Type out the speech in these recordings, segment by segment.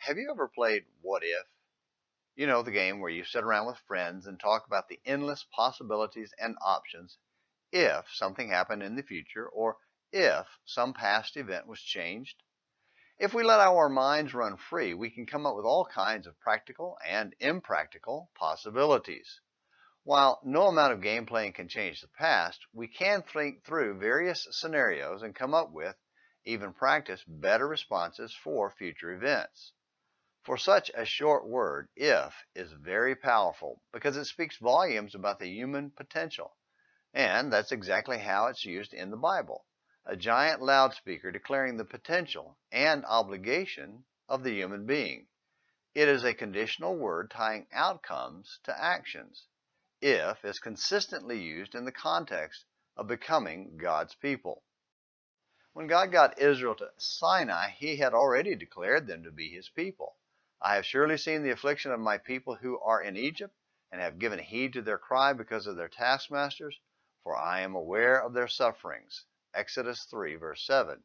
Have you ever played What If? You know, the game where you sit around with friends and talk about the endless possibilities and options if something happened in the future or if some past event was changed. If we let our minds run free, we can come up with all kinds of practical and impractical possibilities. While no amount of game playing can change the past, we can think through various scenarios and come up with, even practice, better responses for future events. For such a short word, if, is very powerful because it speaks volumes about the human potential. And that's exactly how it's used in the Bible. A giant loudspeaker declaring the potential and obligation of the human being. It is a conditional word tying outcomes to actions. If is consistently used in the context of becoming God's people. When God got Israel to Sinai, he had already declared them to be his people. I have surely seen the affliction of my people who are in Egypt, and have given heed to their cry because of their taskmasters, for I am aware of their sufferings. Exodus 3, verse 7.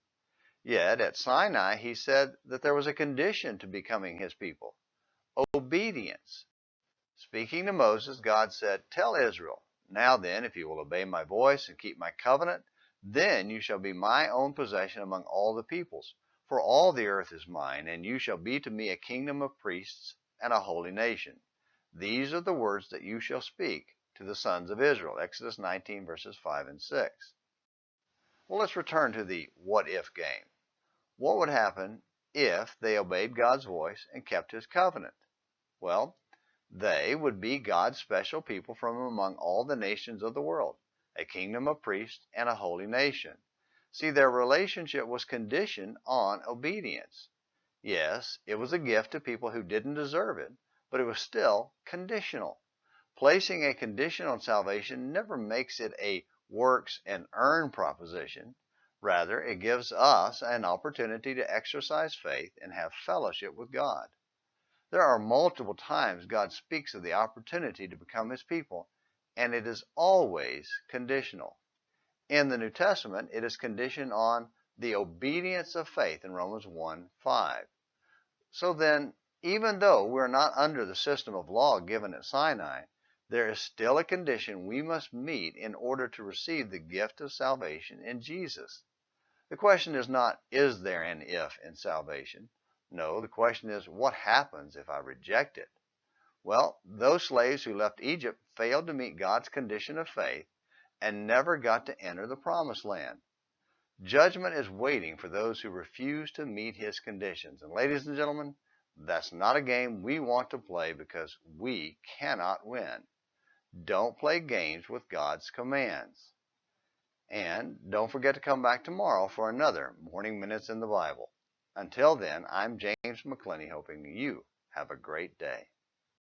Yet at Sinai he said that there was a condition to becoming his people: obedience. Speaking to Moses, God said, "Tell Israel, now then, if you will obey my voice and keep my covenant, then you shall be my own possession among all the peoples. For all the earth is mine, and you shall be to me a kingdom of priests and a holy nation. These are the words that you shall speak to the sons of Israel." Exodus 19, verses 5 and 6. Well, let's return to the what if game. What would happen if they obeyed God's voice and kept his covenant? Well, they would be God's special people from among all the nations of the world, a kingdom of priests and a holy nation. See, their relationship was conditioned on obedience. Yes, it was a gift to people who didn't deserve it, but it was still conditional. Placing a condition on salvation never makes it a works and earn proposition. Rather, it gives us an opportunity to exercise faith and have fellowship with God. There are multiple times God speaks of the opportunity to become his people, and it is always conditional. In the New Testament, it is conditioned on the obedience of faith in Romans 1:5. So then, even though we're not under the system of law given at Sinai, there is still a condition we must meet in order to receive the gift of salvation in Jesus. The question is not, is there an if in salvation? No, the question is, what happens if I reject it? Well, those slaves who left Egypt failed to meet God's condition of faith and never got to enter the promised land. Judgment is waiting for those who refuse to meet his conditions. And ladies and gentlemen, that's not a game we want to play because we cannot win. Don't play games with God's commands. And don't forget to come back tomorrow for another Morning Minutes in the Bible. Until then, I'm James McClenny, hoping you have a great day.